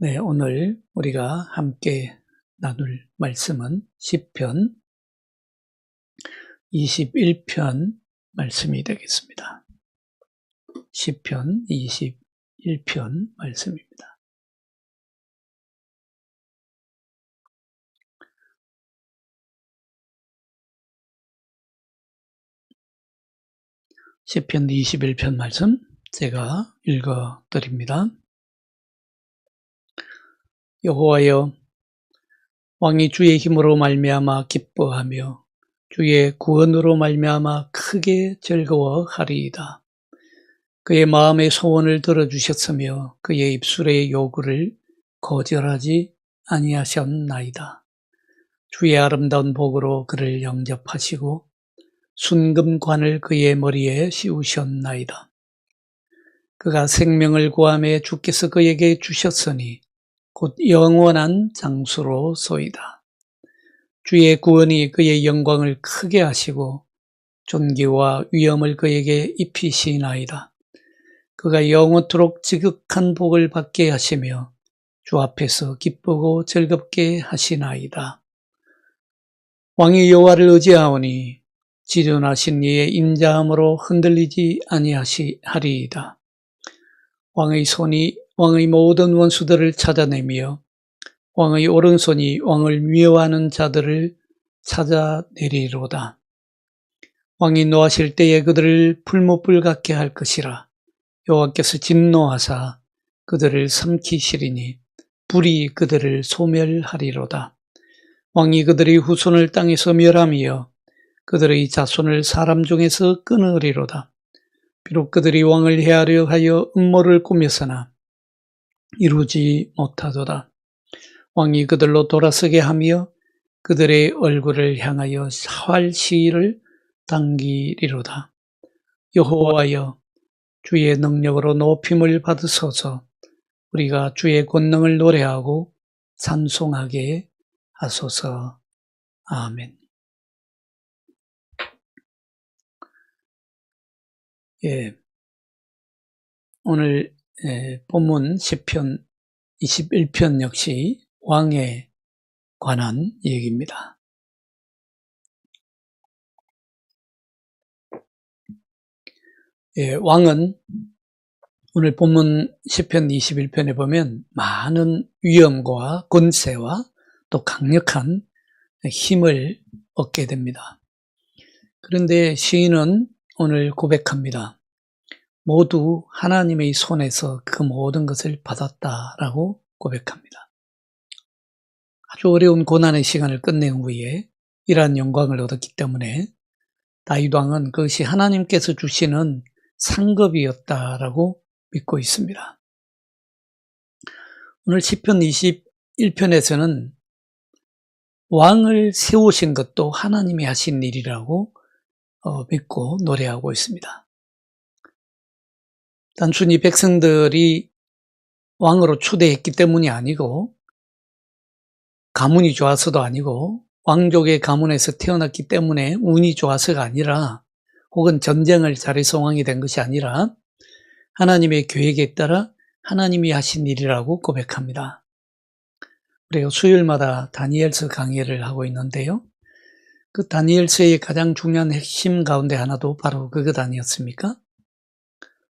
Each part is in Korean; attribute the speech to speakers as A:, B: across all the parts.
A: 네, 오늘 우리가 함께 나눌 말씀은 시편 21편 말씀이 되겠습니다. 시편 21편 말씀입니다. 시편 21편 말씀 제가 읽어 드립니다. 여호와여, 왕이 주의 힘으로 말미암아 기뻐하며 주의 구원으로 말미암아 크게 즐거워하리이다. 그의 마음의 소원을 들어주셨으며 그의 입술의 요구를 거절하지 아니하셨나이다. 주의 아름다운 복으로 그를 영접하시고 순금관을 그의 머리에 씌우셨나이다. 그가 생명을 구하매 주께서 그에게 주셨으니 곧 영원한 장수로소이다. 주의 구원이 그의 영광을 크게 하시고 존귀와 위엄을 그에게 입히시나이다. 그가 영원토록 지극한 복을 받게 하시며 주 앞에서 기쁘고 즐겁게 하시나이다. 왕이 여호와를 의지하오니 지존하신 이의 인자함으로 흔들리지 아니하리이다. 왕의 모든 원수들을 찾아내며 왕의 오른손이 왕을 미워하는 자들을 찾아내리로다. 왕이 노하실 때에 그들을 풀무불 같게 할 것이라. 여호와께서 진노하사 그들을 삼키시리니 불이 그들을 소멸하리로다. 왕이 그들의 후손을 땅에서 멸하며 그들의 자손을 사람 중에서 끊으리로다. 비록 그들이 왕을 해하려 하여 음모를 꾸몄으나 이루지 못하도다. 왕이 그들로 돌아서게 하며 그들의 얼굴을 향하여 활시를 당기리로다. 여호와여, 주의 능력으로 높임을 받으소서. 우리가 주의 권능을 노래하고 찬송하게 하소서. 아멘. 예, 오늘 본문 시편 21편 역시 왕에 관한 얘기입니다. 예, 왕은 오늘 본문 시편 21편에 보면 많은 위엄과 권세와 또 강력한 힘을 얻게 됩니다. 그런데 시인은 오늘 고백합니다. 모두 하나님의 손에서 그 모든 것을 받았다라고 고백합니다. 아주 어려운 고난의 시간을 끝낸 후에 이러한 영광을 얻었기 때문에 다윗 왕은 그것이 하나님께서 주시는 상급이었다라고 믿고 있습니다. 오늘 시편 21편에서는 왕을 세우신 것도 하나님이 하신 일이라고 믿고 노래하고 있습니다. 단순히 백성들이 왕으로 추대했기 때문이 아니고 가문이 좋아서도 아니고 왕족의 가문에서 태어났기 때문에 운이 좋아서가 아니라 혹은 전쟁을 잘해서 왕이 된 것이 아니라 하나님의 계획에 따라 하나님이 하신 일이라고 고백합니다. 우리가 수요일마다 다니엘서 강의를 하고 있는데요. 그 다니엘서의 가장 중요한 핵심 가운데 하나도 바로 그것 아니었습니까?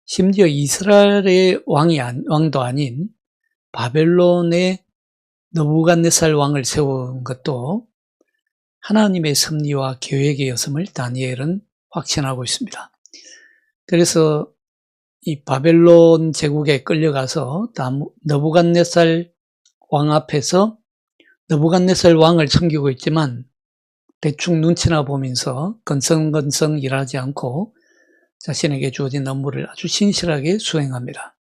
A: 심지어 이스라엘의 왕도 아닌 바벨론의 느부갓네살 왕을 세운 것도 하나님의 섭리와 계획이었음을 다니엘은 확신하고 있습니다. 그래서 이 바벨론 제국에 끌려가서 느부갓네살 왕 앞에서 느부갓네살 왕을 섬기고 있지만 대충 눈치나 보면서 건성건성 일하지 않고 자신에게 주어진 업무를 아주 신실하게 수행합니다.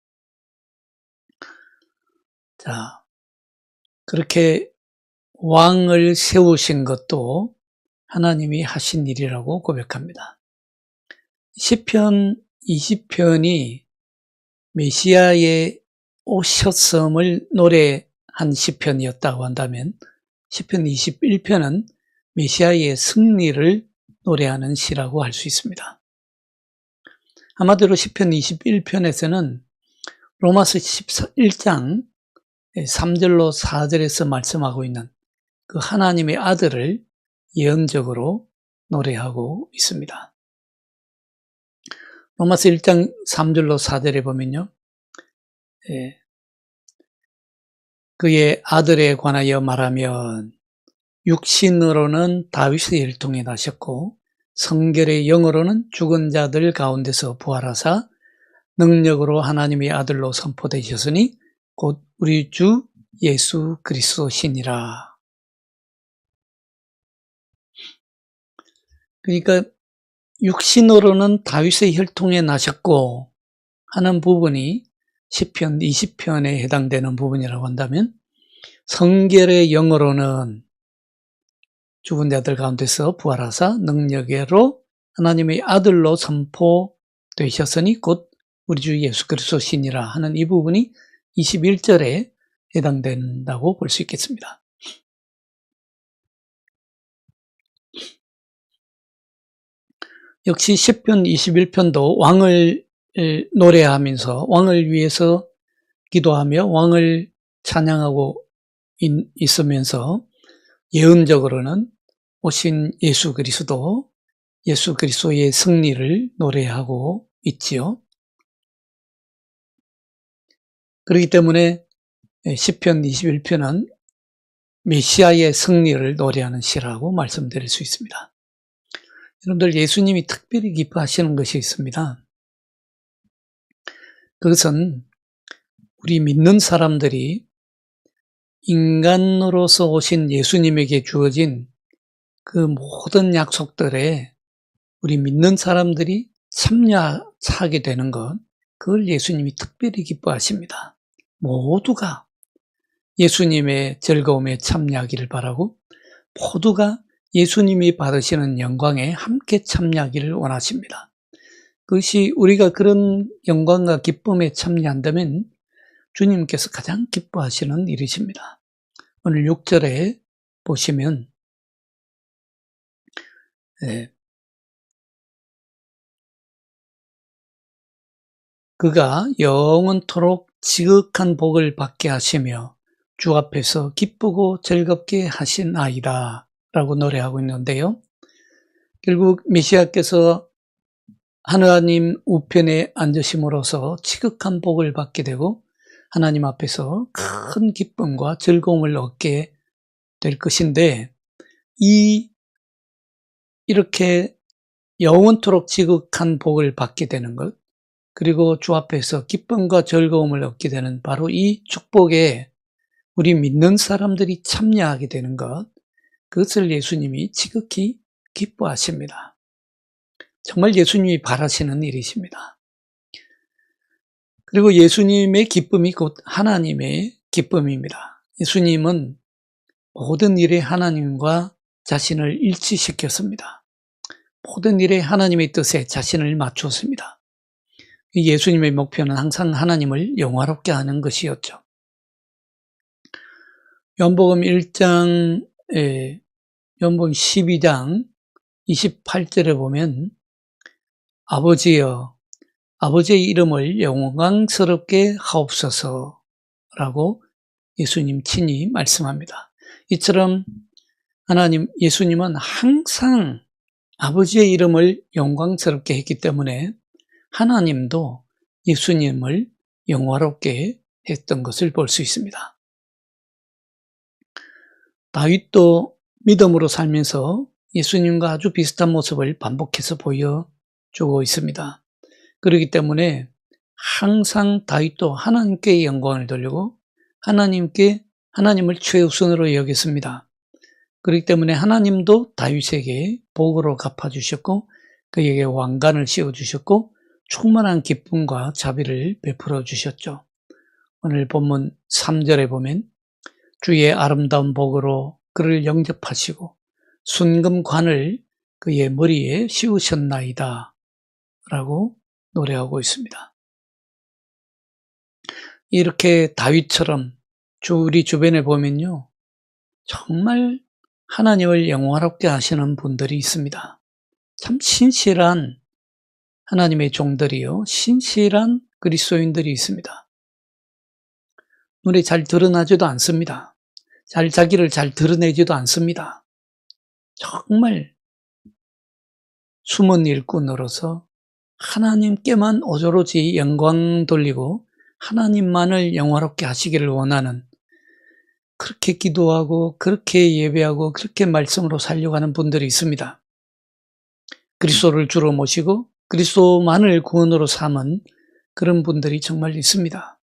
A: 자, 그렇게 왕을 세우신 것도 하나님이 하신 일이라고 고백합니다. 시편 20편이 메시아의 오셨음을 노래한 시편이었다고 한다면 시편 21편은 메시아의 승리를 노래하는 시라고 할 수 있습니다. 한마디로 시편 21편에서는 로마서 11장 3절로 4절에서 말씀하고 있는 그 하나님의 아들을 예언적으로 노래하고 있습니다. 로마서 1장 3절로 4절에 보면요. 그의 아들에 관하여 말하면 육신으로는 다윗의 혈통에 나셨고 성결의 영으로는 죽은 자들 가운데서 부활하사 능력으로 하나님의 아들로 선포되셨으니 곧 우리 주 예수 그리스도시니라. 그러니까 육신으로는 다윗의 혈통에 나셨고 하는 부분이 시편 20편에 해당되는 부분이라고 한다면 성결의 영으로는 죽은 자들 가운데서 부활하사 능력으로 하나님의 아들로 선포되셨으니 곧 우리 주 예수 그리스도시니라 하는 이 부분이 21절에 해당된다고 볼 수 있겠습니다. 역시 시편 21편도 왕을 노래하면서 왕을 위해서 기도하며 왕을 찬양하고 있으면서 예언적으로는 오신 예수 그리스도의 승리를 노래하고 있지요. 그렇기 때문에 시편 21편은 메시아의 승리를 노래하는 시라고 말씀드릴 수 있습니다. 여러분들, 예수님이 특별히 기뻐하시는 것이 있습니다. 그것은 우리 믿는 사람들이 인간으로서 오신 예수님에게 주어진 그 모든 약속들에 우리 믿는 사람들이 참여하게 되는 것, 그걸 예수님이 특별히 기뻐하십니다. 모두가 예수님의 즐거움에 참여하기를 바라고 모두가 예수님이 받으시는 영광에 함께 참여하기를 원하십니다. 그것이 우리가 그런 영광과 기쁨에 참여한다면 주님께서 가장 기뻐하시는 일이십니다. 오늘 6절에 보시면 그가 영원토록 지극한 복을 받게 하시며 주 앞에서 기쁘고 즐겁게 하시나이다 라고 노래하고 있는데요. 결국 메시아께서 하나님 우편에 앉으심으로써 지극한 복을 받게 되고 하나님 앞에서 큰 기쁨과 즐거움을 얻게 될 것인데, 이렇게 영원토록 지극한 복을 받게 되는 것, 그리고 주 앞에서 기쁨과 즐거움을 얻게 되는 바로 이 축복에 우리 믿는 사람들이 참여하게 되는 것, 그것을 예수님이 지극히 기뻐하십니다. 정말 예수님이 바라시는 일이십니다. 그리고 예수님의 기쁨이 곧 하나님의 기쁨입니다. 예수님은 모든 일에 하나님과 자신을 일치시켰습니다. 모든 일에 하나님의 뜻에 자신을 맞추었습니다. 예수님의 목표는 항상 하나님을 영화롭게 하는 것이었죠. 요한복음 12장 28절에 보면 아버지여, 아버지의 이름을 영광스럽게 하옵소서 라고 예수님 친히 말씀합니다. 이처럼 예수님은 항상 아버지의 이름을 영광스럽게 했기 때문에 하나님도 예수님을 영화롭게 했던 것을 볼 수 있습니다. 다윗도 믿음으로 살면서 예수님과 아주 비슷한 모습을 반복해서 보여주고 있습니다. 그렇기 때문에 항상 다윗도 하나님께 영광을 돌리고 하나님을 최우선으로 여겼습니다. 그렇기 때문에 하나님도 다윗에게 복으로 갚아주셨고 그에게 왕관을 씌워주셨고 충만한 기쁨과 자비를 베풀어 주셨죠. 오늘 본문 3절에 보면 주의 아름다운 복으로 그를 영접하시고 순금관을 그의 머리에 씌우셨나이다 라고 노래하고 있습니다. 이렇게 다윗처럼 우리 주변에 보면요, 정말 하나님을 영화롭게 하시는 분들이 있습니다. 참 신실한 하나님의 종들이요, 신실한 그리스도인들이 있습니다. 눈에 잘 드러나지도 않습니다. 자기를 잘 드러내지도 않습니다. 정말 숨은 일꾼으로서 하나님께만 오로지 영광 돌리고 하나님만을 영화롭게 하시기를 원하는, 그렇게 기도하고 그렇게 예배하고 그렇게 말씀으로 살려고 하는 분들이 있습니다. 그리스도를 주로 모시고 그리스도만을 구원으로 삼은 그런 분들이 정말 있습니다.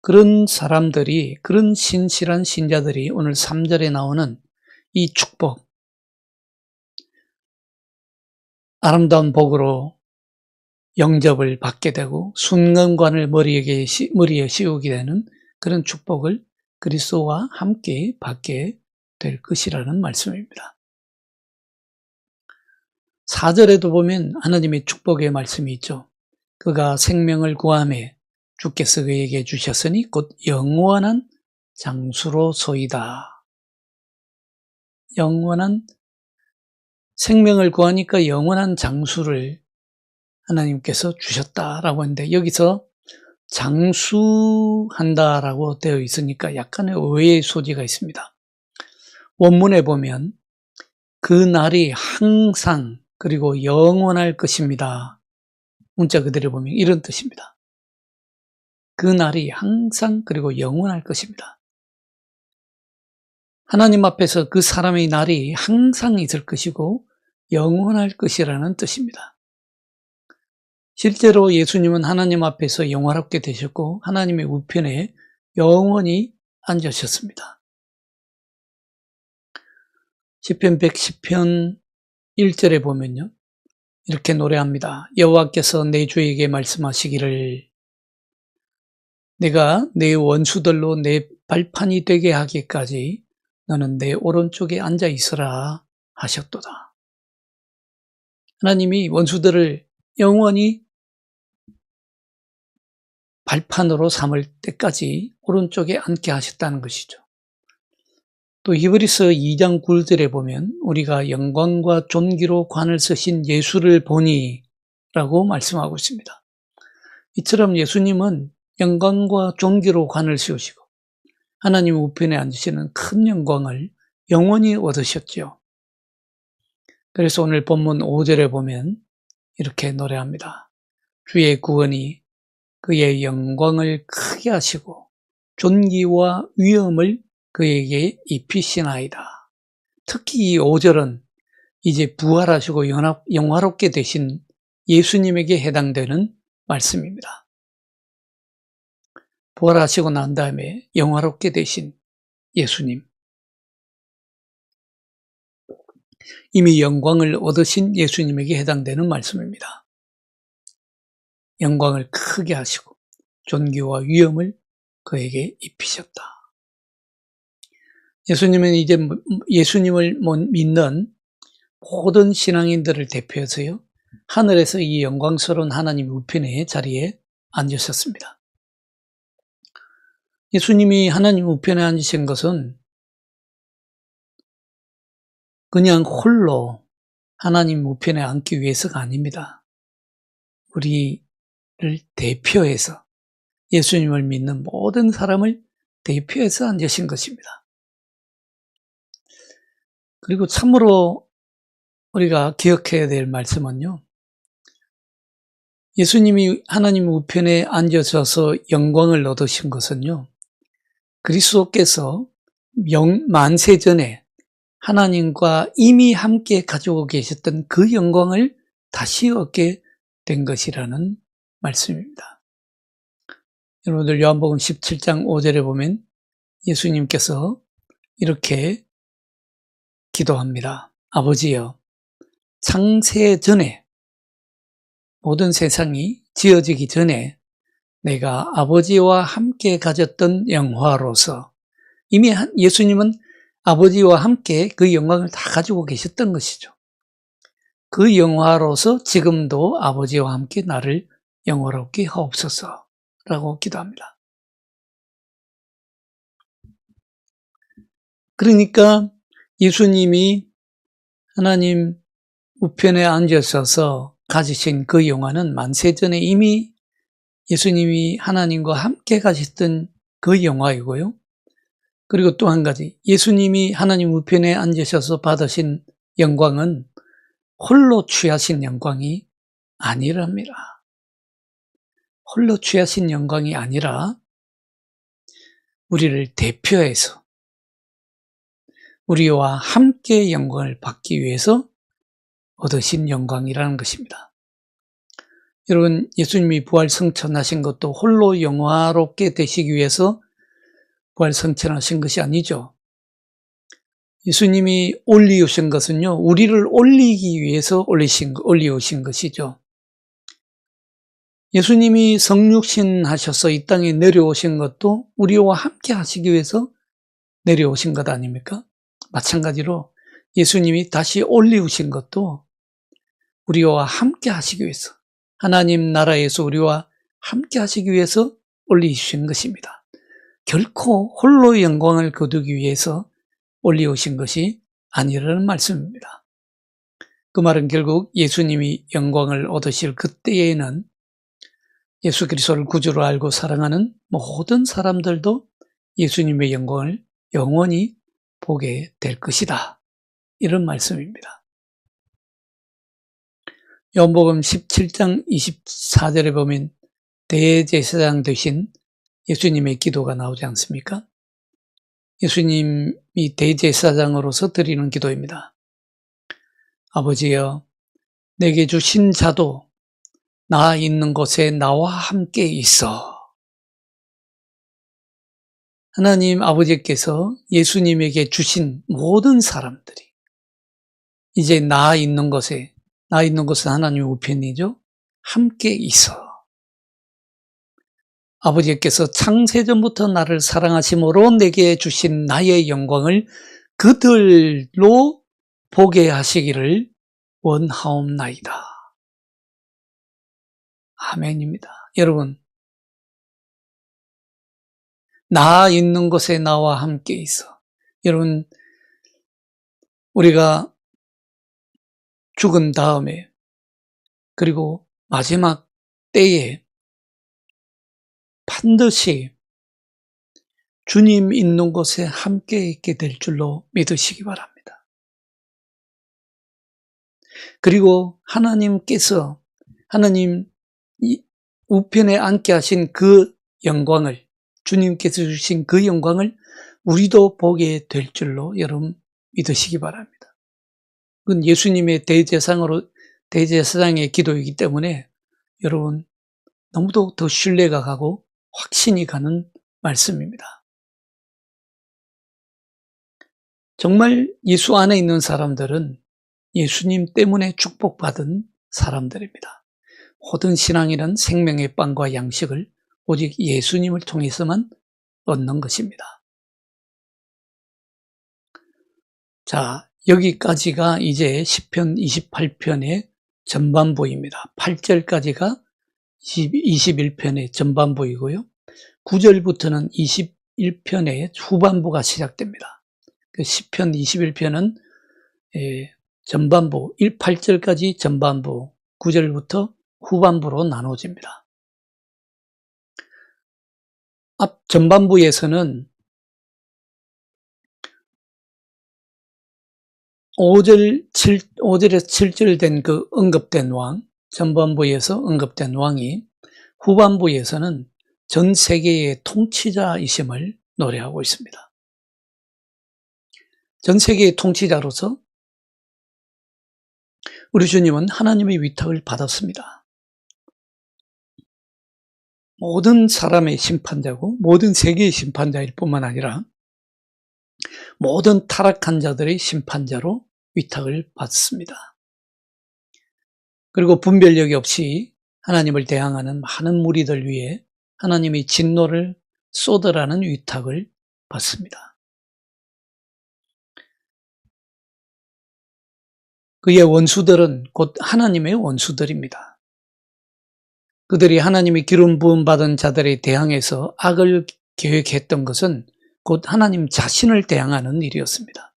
A: 그런 사람들이, 그런 신실한 신자들이 오늘 3절에 나오는 이 축복, 아름다운 복으로 영접을 받게 되고 순간관을 머리에 씌우게 되는 그런 축복을 그리스도와 함께 받게 될 것이라는 말씀입니다. 4절에도 보면 하나님의 축복의 말씀이 있죠. 그가 생명을 구하매 주께서 그에게 주셨으니 곧 영원한 장수로소이다. 영원한, 생명을 구하니까 영원한 장수를 하나님께서 주셨다라고 하는데, 여기서 장수한다라고 되어 있으니까 약간의 오해의 소지가 있습니다. 원문에 보면 그 날이 항상 그리고 영원할 것입니다. 문자 그대로 보면 이런 뜻입니다. 그 날이 항상 그리고 영원할 것입니다. 하나님 앞에서 그 사람의 날이 항상 있을 것이고 영원할 것이라는 뜻입니다. 실제로 예수님은 하나님 앞에서 영화롭게 되셨고 하나님의 우편에 영원히 앉으셨습니다. 시편 110편 1절에 보면요, 이렇게 노래합니다. 여호와께서 내 주에게 말씀하시기를 내가 내 원수들로 내 발판이 되게 하기까지 너는 내 오른쪽에 앉아 있으라 하셨도다. 하나님이 원수들을 영원히 발판으로 삼을 때까지 오른쪽에 앉게 하셨다는 것이죠. 또 히브리서 2장 9절에 보면 우리가 영광과 존귀로 관을 쓰신 예수를 보니 라고 말씀하고 있습니다. 이처럼 예수님은 영광과 존귀로 관을 씌우시고 하나님 우편에 앉으시는 큰 영광을 영원히 얻으셨죠. 그래서 오늘 본문 5절에 보면 이렇게 노래합니다. 주의 구원이 그의 영광을 크게 하시고 존귀와 위엄을 그에게 입히시나이다. 특히 이 5절은 이제 부활하시고 영화롭게 되신 예수님에게 해당되는 말씀입니다. 부활하시고 난 다음에 영화롭게 되신 예수님, 이미 영광을 얻으신 예수님에게 해당되는 말씀입니다. 영광을 크게 하시고 존귀와 위엄을 그에게 입히셨다. 예수님은 이제 예수님을 믿는 모든 신앙인들을 대표해서요, 하늘에서 이 영광스러운 하나님 우편의 자리에 앉으셨습니다. 예수님이 하나님 우편에 앉으신 것은 그냥 홀로 하나님 우편에 앉기 위해서가 아닙니다. 우리를 대표해서, 예수님을 믿는 모든 사람을 대표해서 앉으신 것입니다. 그리고 참으로 우리가 기억해야 될 말씀은요, 예수님이 하나님 우편에 앉으셔서 영광을 얻으신 것은요, 그리스도께서 만세 전에 하나님과 이미 함께 가지고 계셨던 그 영광을 다시 얻게 된 것이라는 말씀입니다. 여러분들 요한복음 17장 5절에 보면 예수님께서 이렇게 기도합니다. 아버지여, 창세 전에, 모든 세상이 지어지기 전에 내가 아버지와 함께 가졌던 영화로서, 이미 예수님은 아버지와 함께 그 영광을 다 가지고 계셨던 것이죠. 그 영화로서 지금도 아버지와 함께 나를 영화롭게 하옵소서 라고 기도합니다. 그러니까 예수님이 하나님 우편에 앉으셔서 가지신 그 영화는 만세전에 이미 예수님이 하나님과 함께 가셨던 그 영화이고요. 그리고 또 한 가지, 예수님이 하나님 우편에 앉으셔서 받으신 영광은 홀로 취하신 영광이 아니랍니다. 홀로 취하신 영광이 아니라 우리를 대표해서 우리와 함께 영광을 받기 위해서 얻으신 영광이라는 것입니다. 여러분, 예수님이 부활 승천하신 것도 홀로 영화롭게 되시기 위해서 부활 승천하신 것이 아니죠. 예수님이 올리우신 것은요, 우리를 올리기 위해서 올리우신 것이죠. 예수님이 성육신 하셔서 이 땅에 내려오신 것도 우리와 함께 하시기 위해서 내려오신 것 아닙니까? 마찬가지로 예수님이 다시 올리우신 것도 우리와 함께 하시기 위해서, 하나님 나라에서 우리와 함께 하시기 위해서 올리신 것입니다. 결코 홀로 영광을 거두기 위해서 올리우신 것이 아니라는 말씀입니다. 그 말은 결국 예수님이 영광을 얻으실 그때에는 예수 그리스도를 구주로 알고 사랑하는 모든 사람들도 예수님의 영광을 영원히 보게 될 것이다. 이런 말씀입니다. 요한복음 17장 24절에 보면 대제사장 되신 예수님의 기도가 나오지 않습니까? 예수님이 대제사장으로서 드리는 기도입니다. 아버지여, 내게 주신 자도 나 있는 곳에 나와 함께 있어. 하나님 아버지께서 예수님에게 주신 모든 사람들이 이제 나 있는 곳은 하나님의 우편이죠. 함께 있어. 아버지께서 창세전부터 나를 사랑하심으로 내게 주신 나의 영광을 그들로 보게 하시기를 원하옵나이다. 아멘입니다. 여러분, 나 있는 곳에 나와 함께 있어. 여러분, 우리가 죽은 다음에 그리고 마지막 때에 반드시 주님 있는 곳에 함께 있게 될 줄로 믿으시기 바랍니다. 그리고 하나님께서 하나님 우편에 앉게 하신 그 영광을, 주님께서 주신 그 영광을 우리도 보게 될 줄로 여러분 믿으시기 바랍니다. 그건 예수님의 대제사장의 기도이기 때문에 여러분 너무도 더 신뢰가 가고 확신이 가는 말씀입니다. 정말 예수 안에 있는 사람들은 예수님 때문에 축복받은 사람들입니다. 모든 신앙이란 생명의 빵과 양식을 오직 예수님을 통해서만 얻는 것입니다. 자, 여기까지가 이제 시편 28편의 전반부입니다. 8절까지가 21편의 전반부이고요. 9절부터는 21편의 후반부가 시작됩니다. 그 시편 21편은 전반부, 8절까지 전반부, 9절부터 후반부로 나눠집니다. 앞 전반부에서는 5절에서 7절 된 그 언급된 왕, 전반부에서 언급된 왕이 후반부에서는 전 세계의 통치자이심을 노래하고 있습니다. 전 세계의 통치자로서 우리 주님은 하나님의 위탁을 받았습니다. 모든 사람의 심판자고 모든 세계의 심판자일 뿐만 아니라 모든 타락한 자들의 심판자로 위탁을 받습니다. 그리고 분별력이 없이 하나님을 대항하는 많은 무리들 위해 하나님의 진노를 쏟으라는 위탁을 받습니다. 그의 원수들은 곧 하나님의 원수들입니다. 그들이 하나님의 기름 부음 받은 자들에 대항해서 악을 계획했던 것은 곧 하나님 자신을 대항하는 일이었습니다.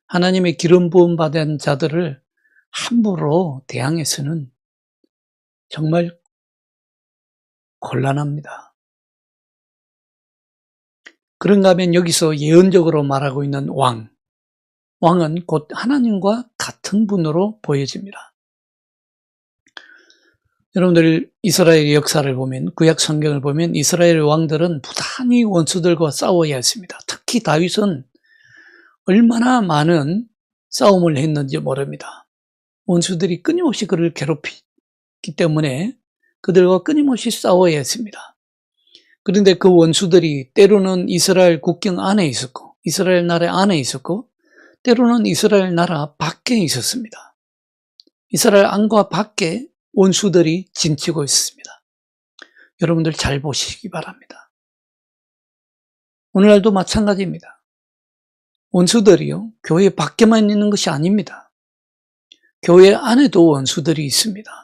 A: 하나님의 기름 부음 받은 자들을 함부로 대항해서는 정말 곤란합니다. 그런가 하면 여기서 예언적으로 말하고 있는 왕은 곧 하나님과 같은 분으로 보여집니다. 여러분들 이스라엘의 역사를 보면, 구약 성경을 보면 이스라엘 왕들은 부단히 원수들과 싸워야 했습니다. 특히 다윗은 얼마나 많은 싸움을 했는지 모릅니다. 원수들이 끊임없이 그를 괴롭히기 때문에 그들과 끊임없이 싸워야 했습니다. 그런데 그 원수들이 때로는 이스라엘 국경 안에 있었고, 이스라엘 나라 안에 있었고, 때로는 이스라엘 나라 밖에 있었습니다. 이스라엘 안과 밖에 원수들이 진치고 있습니다. 여러분들 잘 보시기 바랍니다. 오늘날도 마찬가지입니다. 원수들이요, 교회 밖에만 있는 것이 아닙니다. 교회 안에도 원수들이 있습니다.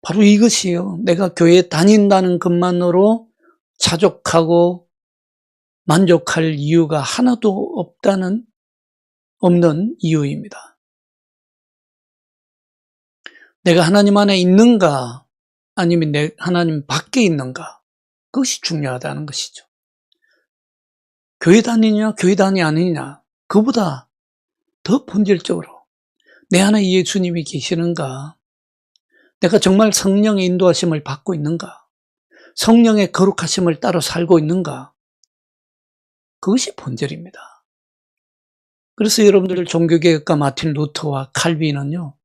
A: 바로 이것이요, 내가 교회에 다닌다는 것만으로 자족하고 만족할 이유가 하나도 없는 이유입니다. 내가 하나님 안에 있는가, 아니면 하나님 밖에 있는가, 그것이 중요하다는 것이죠. 교회 다니냐, 교회 다니 아니냐, 그보다 더 본질적으로 내 안에 예수님이 계시는가, 내가 정말 성령의 인도하심을 받고 있는가, 성령의 거룩하심을 따라 살고 있는가, 그것이 본질입니다. 그래서 여러분들 종교개혁가 마틴 루터와 칼빈은요,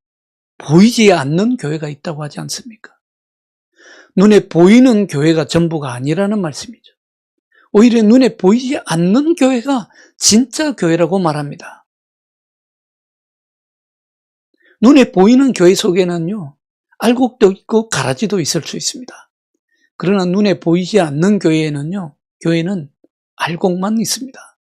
A: 보이지 않는 교회가 있다고 하지 않습니까? 눈에 보이는 교회가 전부가 아니라는 말씀이죠. 오히려 눈에 보이지 않는 교회가 진짜 교회라고 말합니다. 눈에 보이는 교회 속에는요, 알곡도 있고 가라지도 있을 수 있습니다. 그러나 눈에 보이지 않는 교회는 알곡만 있습니다.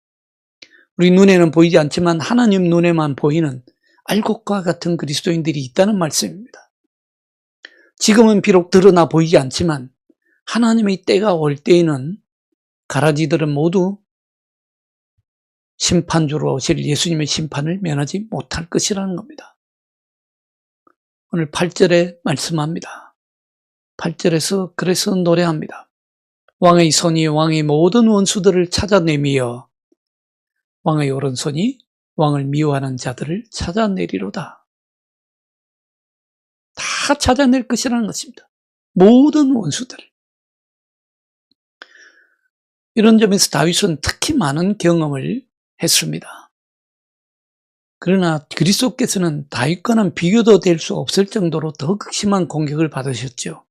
A: 우리 눈에는 보이지 않지만 하나님 눈에만 보이는 알곡과 같은 그리스도인들이 있다는 말씀입니다. 지금은 비록 드러나 보이지 않지만 하나님의 때가 올 때에는 가라지들은 모두 심판주로 오실 예수님의 심판을 면하지 못할 것이라는 겁니다. 오늘 8절에 말씀합니다. 8절에서 그래서 노래합니다. 왕의 손이 왕의 모든 원수들을 찾아내미어 왕의 오른손이 왕을 미워하는 자들을 찾아내리로다. 다 찾아낼 것이라는 것입니다. 모든 원수들을. 이런 점에서 다윗은 특히 많은 경험을 했습니다. 그러나 그리스도께서는 다윗과는 비교도 될 수 없을 정도로 더 극심한 공격을 받으셨죠.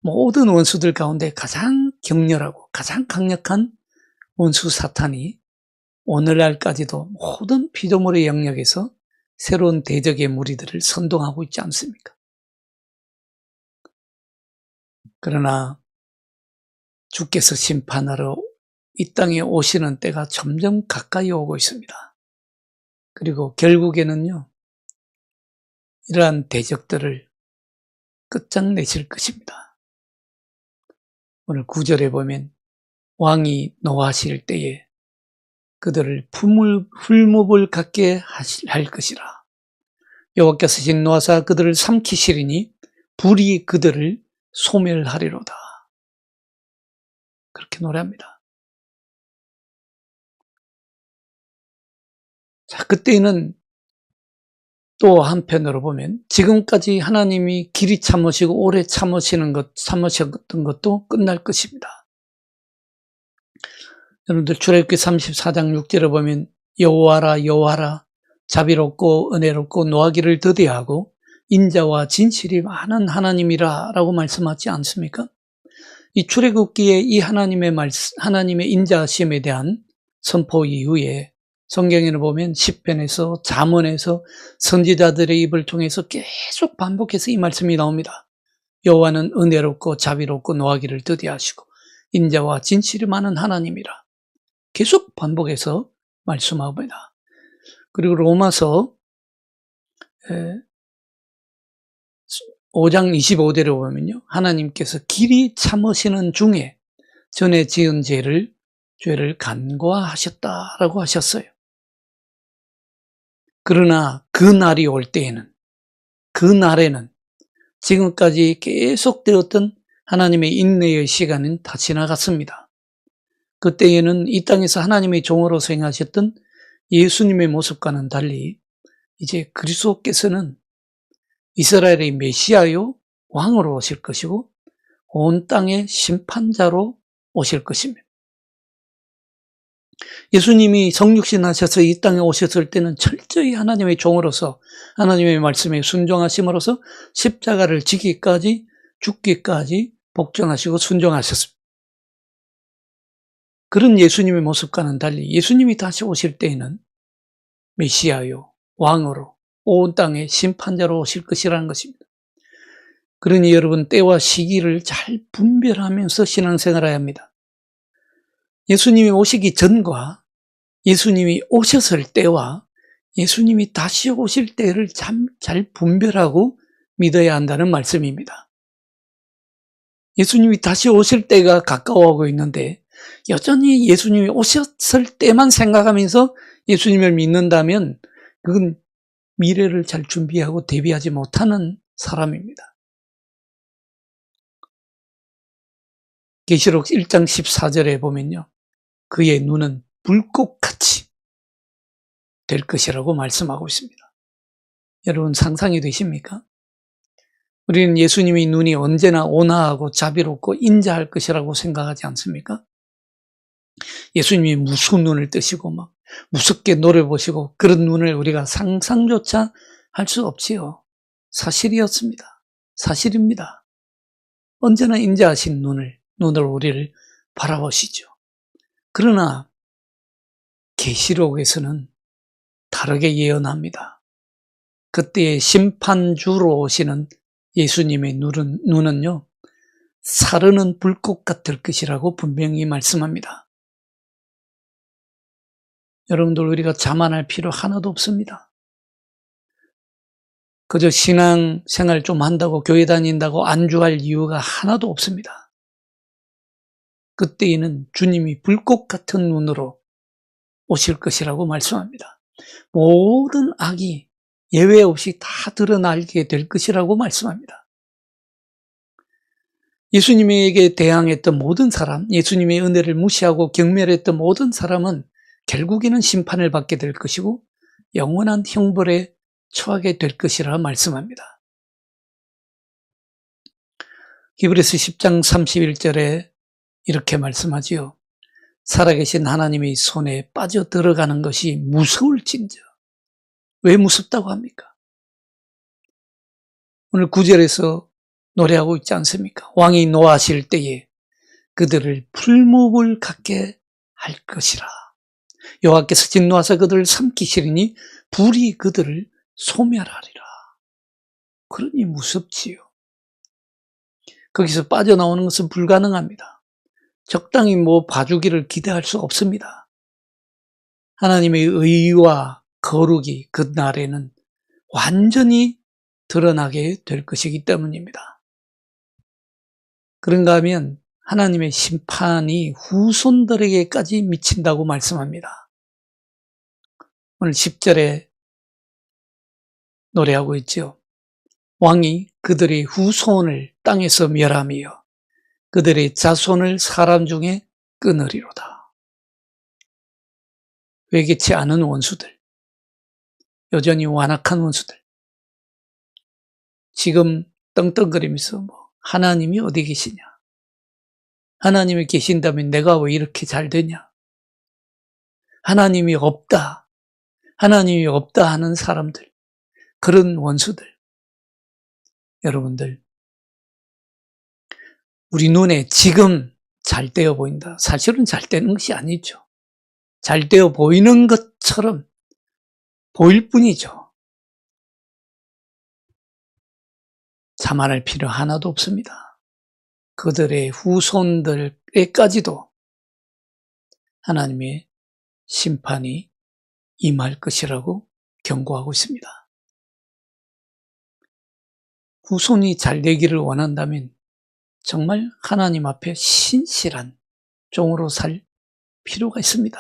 A: 모든 원수들 가운데 가장 격렬하고 가장 강력한 원수 사탄이 오늘날까지도 모든 피조물의 영역에서 새로운 대적의 무리들을 선동하고 있지 않습니까? 그러나 주께서 심판하러 이 땅에 오시는 때가 점점 가까이 오고 있습니다. 그리고 결국에는요, 이러한 대적들을 끝장내실 것입니다. 오늘 9절에 보면 왕이 노하실 때에 그들을 풀무불 같게 할 것이라. 여호와께서 진노하사 그들을 삼키시리니 불이 그들을 소멸하리로다. 그렇게 노래합니다. 자, 그때는 또 한편으로 보면 지금까지 하나님이 길이 참으시고 오래 참으셨던 것도 끝날 것입니다. 여러분들 출애굽기 34장 6절에 보면 여호와라 여호와라 자비롭고 은혜롭고 노하기를 더디하고 인자와 진실이 많은 하나님이라 라고 말씀하지 않습니까? 이 출애굽기에 이 하나님의 인자하심에 대한 선포 이후에 성경에는 보면 시편에서 잠언에서 선지자들의 입을 통해서 계속 반복해서 이 말씀이 나옵니다. 여호와는 은혜롭고 자비롭고 노하기를 더디하시고 인자와 진실이 많은 하나님이라. 계속 반복해서 말씀합니다. 그리고 로마서 5장 25절에 보면요, 하나님께서 길이 참으시는 중에 전에 지은 죄를 간과하셨다라고 하셨어요. 그러나 그 날이 올 때에는, 그 날에는 지금까지 계속되었던 하나님의 인내의 시간은 다 지나갔습니다. 그때에는 이 땅에서 하나님의 종으로서 행하셨던 예수님의 모습과는 달리 이제 그리스도께서는 이스라엘의 메시아요 왕으로 오실 것이고 온 땅의 심판자로 오실 것입니다. 예수님이 성육신 하셔서 이 땅에 오셨을 때는 철저히 하나님의 종으로서 하나님의 말씀에 순종하심으로써 십자가를 지기까지 죽기까지 복종하시고 순종하셨습니다. 그런 예수님의 모습과는 달리 예수님이 다시 오실 때에는 메시아요 왕으로 온 땅의 심판자로 오실 것이라는 것입니다. 그러니 여러분 때와 시기를 잘 분별하면서 신앙생활해야 합니다. 예수님이 오시기 전과 예수님이 오셨을 때와 예수님이 다시 오실 때를 참 잘 분별하고 믿어야 한다는 말씀입니다. 예수님이 다시 오실 때가 가까워오고 있는데 여전히 예수님이 오셨을 때만 생각하면서 예수님을 믿는다면 그건 미래를 잘 준비하고 대비하지 못하는 사람입니다. 계시록 1장 14절에 보면요. 그의 눈은 불꽃같이 될 것이라고 말씀하고 있습니다. 여러분 상상이 되십니까? 우리는 예수님의 눈이 언제나 온화하고 자비롭고 인자할 것이라고 생각하지 않습니까? 예수님이 무서운 눈을 뜨시고 막 무섭게 노려보시고 그런 눈을 우리가 상상조차 할 수 없지요. 사실이었습니다. 사실입니다. 언제나 인자하신 눈을 우리를 바라보시죠. 그러나 계시록에서는 다르게 예언합니다. 그때의 심판주로 오시는 예수님의 눈은요, 사르는 불꽃 같을 것이라고 분명히 말씀합니다. 여러분들 우리가 자만할 필요 하나도 없습니다. 그저 신앙생활 좀 한다고 교회 다닌다고 안주할 이유가 하나도 없습니다. 그때에는 주님이 불꽃 같은 눈으로 오실 것이라고 말씀합니다. 모든 악이 예외 없이 다 드러나게 될 것이라고 말씀합니다. 예수님에게 대항했던 모든 사람, 예수님의 은혜를 무시하고 경멸했던 모든 사람은 결국에는 심판을 받게 될 것이고 영원한 형벌에 처하게 될 것이라 말씀합니다. 히브리서 10장 31절에 이렇게 말씀하지요. 살아계신 하나님의 손에 빠져들어가는 것이 무서울진저. 왜 무섭다고 합니까? 오늘 9절에서 노래하고 있지 않습니까? 왕이 노하실 때에 그들을 풀무불 같게 할 것이라. 여호와께서 진노하사 그들을 삼키시리니 불이 그들을 소멸하리라. 그러니 무섭지요. 거기서 빠져나오는 것은 불가능합니다. 적당히 봐주기를 기대할 수 없습니다. 하나님의 의와 거룩이 그 날에는 완전히 드러나게 될 것이기 때문입니다. 그런가 하면 하나님의 심판이 후손들에게까지 미친다고 말씀합니다. 오늘 10절에 노래하고 있죠. 왕이 그들의 후손을 땅에서 멸하며 그들의 자손을 사람 중에 끊으리로다. 회개치 않은 원수들, 여전히 완악한 원수들, 지금 떵떵거리면서 하나님이 어디 계시냐? 하나님이 계신다면 내가 왜 이렇게 잘 되냐? 하나님이 없다 하는 사람들, 그런 원수들. 여러분들, 우리 눈에 지금 잘 되어 보인다. 사실은 잘 되는 것이 아니죠. 잘 되어 보이는 것처럼 보일 뿐이죠. 자만할 필요 하나도 없습니다. 그들의 후손들에까지도 하나님의 심판이 임할 것이라고 경고하고 있습니다. 후손이 잘 되기를 원한다면 정말 하나님 앞에 신실한 종으로 살 필요가 있습니다.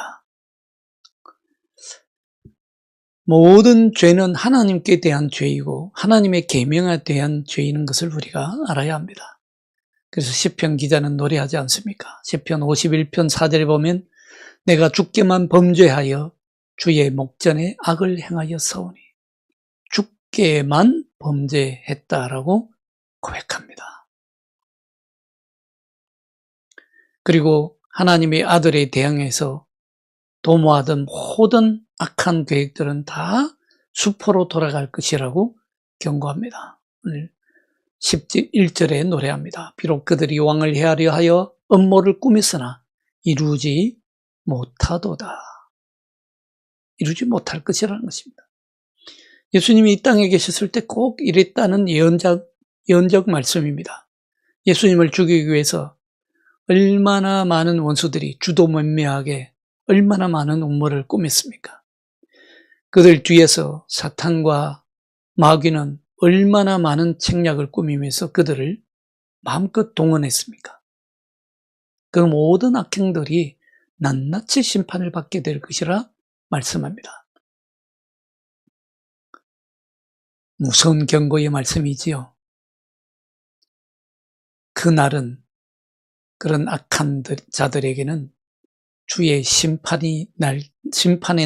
A: 모든 죄는 하나님께 대한 죄이고 하나님의 계명에 대한 죄인 것을 우리가 알아야 합니다. 그래서 시편 기자는 노래하지 않습니까? 시편 51편 4절에 보면 내가 주께만 범죄하여 주의 목전에 악을 행하여 싸우니 주께만 범죄했다라고 고백합니다. 그리고 하나님의 아들에 대항해서 도모하던 모든 악한 계획들은 다 수포로 돌아갈 것이라고 경고합니다. 오늘 11절에 노래합니다. 비록 그들이 왕을 해하려 하여 음모를 꾸몄으나 이루지 못하도다. 이루지 못할 것이라는 것입니다. 예수님이 이 땅에 계셨을 때 꼭 이랬다는 예언적 말씀입니다. 예수님을 죽이기 위해서 얼마나 많은 원수들이 주도면밀하게 얼마나 많은 음모를 꾸몄습니까? 그들 뒤에서 사탄과 마귀는 얼마나 많은 책략을 꾸미면서 그들을 마음껏 동원했습니까? 그 모든 악행들이 낱낱이 심판을 받게 될 것이라 말씀합니다. 무서운 경고의 말씀이지요. 그날은 그런 악한 자들에게는 주의 심판의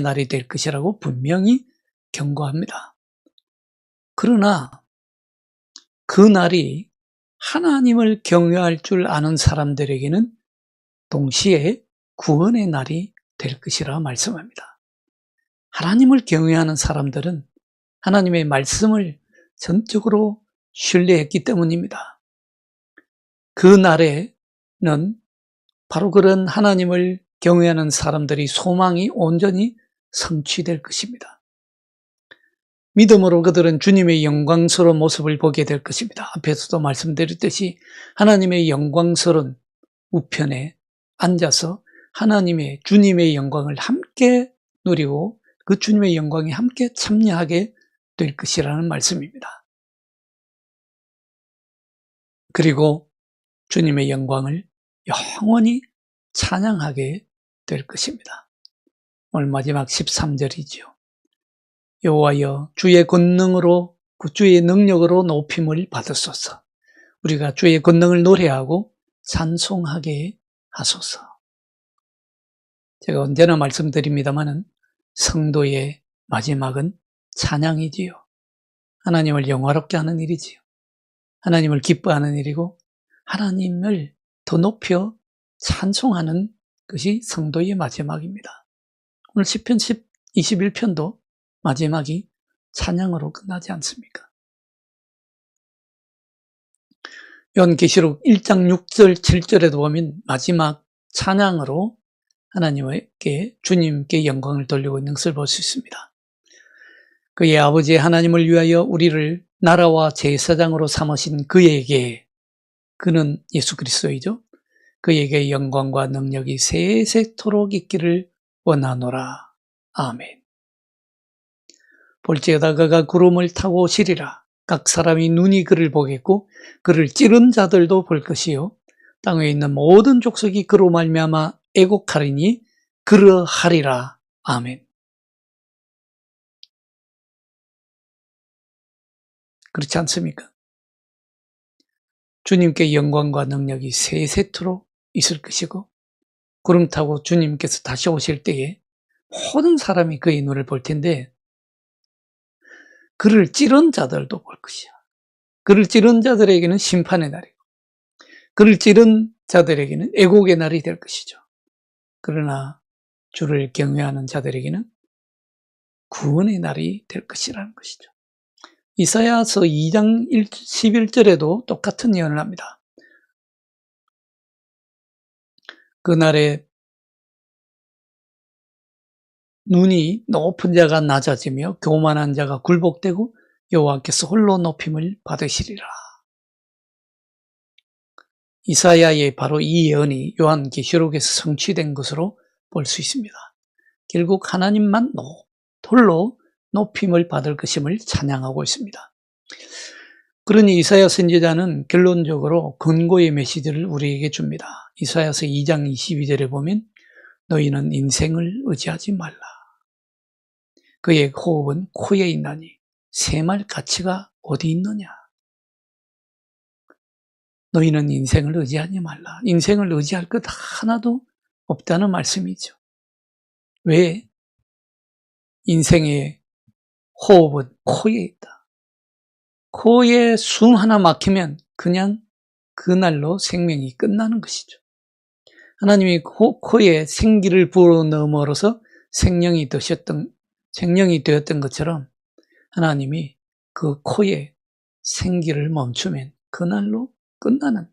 A: 날이 될 것이라고 분명히 경고합니다. 그러나 그 날이 하나님을 경외할 줄 아는 사람들에게는 동시에 구원의 날이 될 것이라 말씀합니다. 하나님을 경외하는 사람들은 하나님의 말씀을 전적으로 신뢰했기 때문입니다. 그 날에는 바로 그런 하나님을 경외하는 사람들이 소망이 온전히 성취될 것입니다. 믿음으로 그들은 주님의 영광스러운 모습을 보게 될 것입니다. 앞에서도 말씀드렸듯이 하나님의 영광스러운 우편에 앉아서 하나님의 주님의 영광을 함께 누리고 그 주님의 영광에 함께 참여하게 될 것이라는 말씀입니다. 그리고 주님의 영광을 영원히 찬양하게 될 것입니다. 오늘 마지막 13절이지요. 여호와여 주의 권능으로 주의 능력으로 높임을 받으소서. 우리가 주의 권능을 노래하고 찬송하게 하소서. 제가 언제나 말씀드립니다마는 성도의 마지막은 찬양이지요. 하나님을 영화롭게 하는 일이지요. 하나님을 기뻐하는 일이고 하나님을 더 높여 찬송하는 것이 성도의 마지막입니다. 오늘 시편 21편도 마지막이 찬양으로 끝나지 않습니까? 요한계시록 1장 6절 7절에도 보면 마지막 찬양으로 하나님께 주님께 영광을 돌리고 있는 것을 볼 수 있습니다. 그의 아버지 하나님을 위하여 우리를 나라와 제사장으로 삼으신 그에게, 그는 예수 그리스도이죠. 그에게 영광과 능력이 세세토록 있기를 원하노라. 아멘. 볼지어다 그가 구름을 타고 오시리라. 각 사람이 눈이 그를 보겠고 그를 찌른 자들도 볼 것이요 땅에 있는 모든 족속이 그로 말미암아 애곡하리니 그러하리라. 아멘. 그렇지 않습니까? 주님께 영광과 능력이 세세토록 있을 것이고 구름 타고 주님께서 다시 오실 때에 모든 사람이 그의 눈을 볼 텐데 그를 찌른 자들도 볼 것이야. 그를 찌른 자들에게는 심판의 날이고 그를 찌른 자들에게는 애곡의 날이 될 것이죠. 그러나 주를 경외하는 자들에게는 구원의 날이 될 것이라는 것이죠. 이사야서 2장 11절에도 똑같은 예언을 합니다. 그날에 눈이 높은 자가 낮아지며 교만한 자가 굴복되고 여호와께서 홀로 높임을 받으시리라. 이사야의 바로 이 예언이 요한계시록에서 성취된 것으로 볼 수 있습니다. 결국 하나님만 홀로 높임을 받을 것임을 찬양하고 있습니다. 그러니 이사야 선지자는 결론적으로 근고의 메시지를 우리에게 줍니다. 이사야서 2장 22절에 보면 너희는 인생을 의지하지 말라. 그의 호흡은 코에 있나니 새말 가치가 어디 있느냐. 너희는 인생을 의지하지 말라. 인생을 의지할 것 하나도 없다는 말씀이죠. 왜? 인생의 호흡은 코에 있다. 코에 숨 하나 막히면 그냥 그날로 생명이 끝나는 것이죠. 하나님이 코에 생기를 불어넣음으로써 생명이 되었던 것처럼 하나님이 그 코에 생기를 멈추면 그날로 끝나는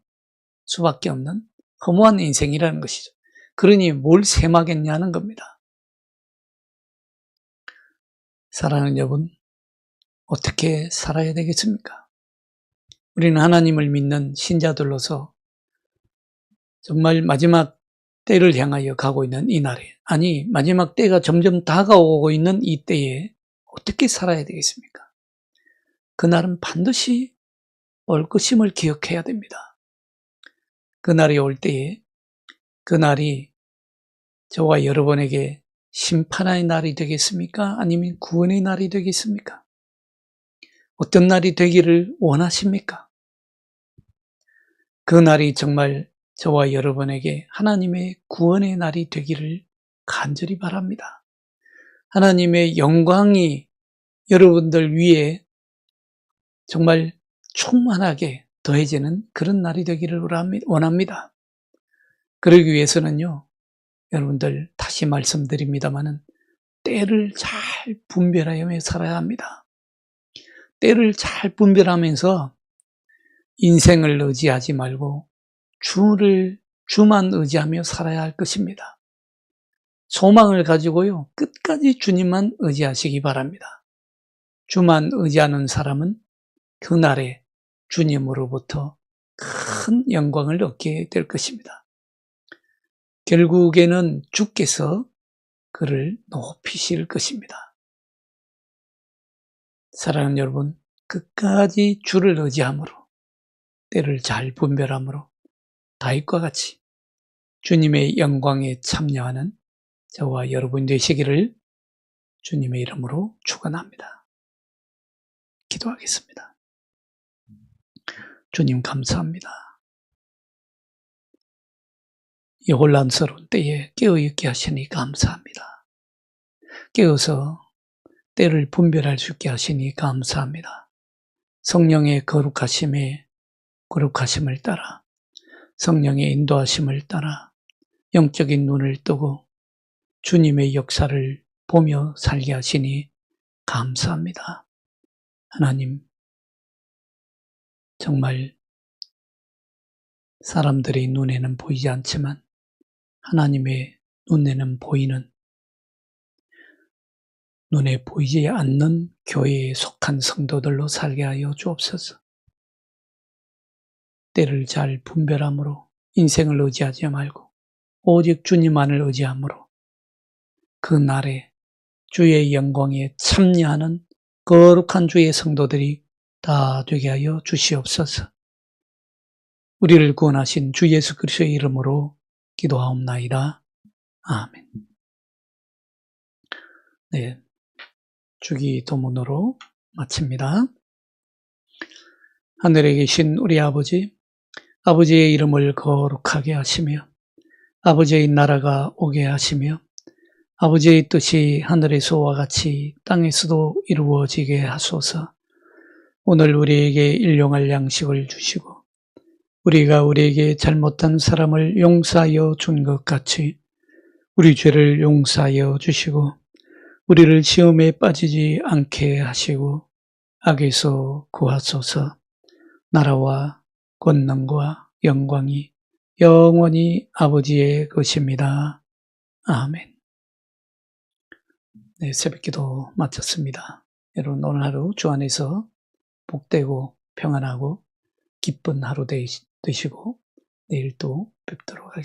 A: 수밖에 없는 허무한 인생이라는 것이죠. 그러니 뭘 셈하겠냐는 겁니다. 사랑하는 여러분, 어떻게 살아야 되겠습니까? 우리는 하나님을 믿는 신자들로서 정말 마지막 때를 향하여 가고 있는 이 날에, 아니 마지막 때가 점점 다가오고 있는 이 때에 어떻게 살아야 되겠습니까? 그날은 반드시 올 것임을 기억해야 됩니다. 그날이 올 때에 그날이 저와 여러분에게 심판의 날이 되겠습니까? 아니면 구원의 날이 되겠습니까? 어떤 날이 되기를 원하십니까? 그 날이 정말 저와 여러분에게 하나님의 구원의 날이 되기를 간절히 바랍니다. 하나님의 영광이 여러분들 위에 정말 충만하게 더해지는 그런 날이 되기를 원합니다. 그러기 위해서는요, 여러분들 다시 말씀드립니다마는 때를 잘 분별하며 살아야 합니다. 때를 잘 분별하면서 인생을 의지하지 말고 주만 의지하며 살아야 할 것입니다. 소망을 가지고요, 끝까지 주님만 의지하시기 바랍니다. 주만 의지하는 사람은 그날에 주님으로부터 큰 영광을 얻게 될 것입니다. 결국에는 주께서 그를 높이실 것입니다. 사랑하는 여러분, 끝까지 주를 의지함으로, 때를 잘 분별함으로 다윗과 같이 주님의 영광에 참여하는 저와 여러분 되시기를 주님의 이름으로 축원합니다. 기도하겠습니다. 주님 감사합니다. 이 혼란스러운 때에 깨어있게 하시니 감사합니다. 깨어서 때를 분별할 수 있게 하시니 감사합니다. 성령의 거룩하심을 따라, 성령의 인도하심을 따라 영적인 눈을 뜨고 주님의 역사를 보며 살게 하시니 감사합니다. 하나님, 정말 사람들의 눈에는 보이지 않지만 하나님의 눈에는 보이는, 눈에 보이지 않는 교회에 속한 성도들로 살게 하여 주옵소서. 때를 잘 분별함으로 인생을 의지하지 말고 오직 주님만을 의지함으로 그 날에 주의 영광에 참여하는 거룩한 주의 성도들이 다 되게 하여 주시옵소서. 우리를 구원하신 주 예수 그리스도의 이름으로 기도하옵나이다. 아멘. 네, 주기 도문으로 마칩니다. 하늘에 계신 우리 아버지, 아버지의 이름을 거룩하게 하시며 아버지의 나라가 오게 하시며 아버지의 뜻이 하늘에서와 같이 땅에서도 이루어지게 하소서. 오늘 우리에게 일용할 양식을 주시고 우리가 우리에게 잘못한 사람을 용서하여 준 것 같이 우리 죄를 용서하여 주시고 우리를 시험에 빠지지 않게 하시고 악에서 구하소서. 나라와 권능과 영광이 영원히 아버지의 것입니다. 아멘. 네, 새벽기도 마쳤습니다. 여러분 오늘 하루 주 안에서 복되고 평안하고 기쁜 하루 되시고 내일 또 뵙도록 하겠습니다.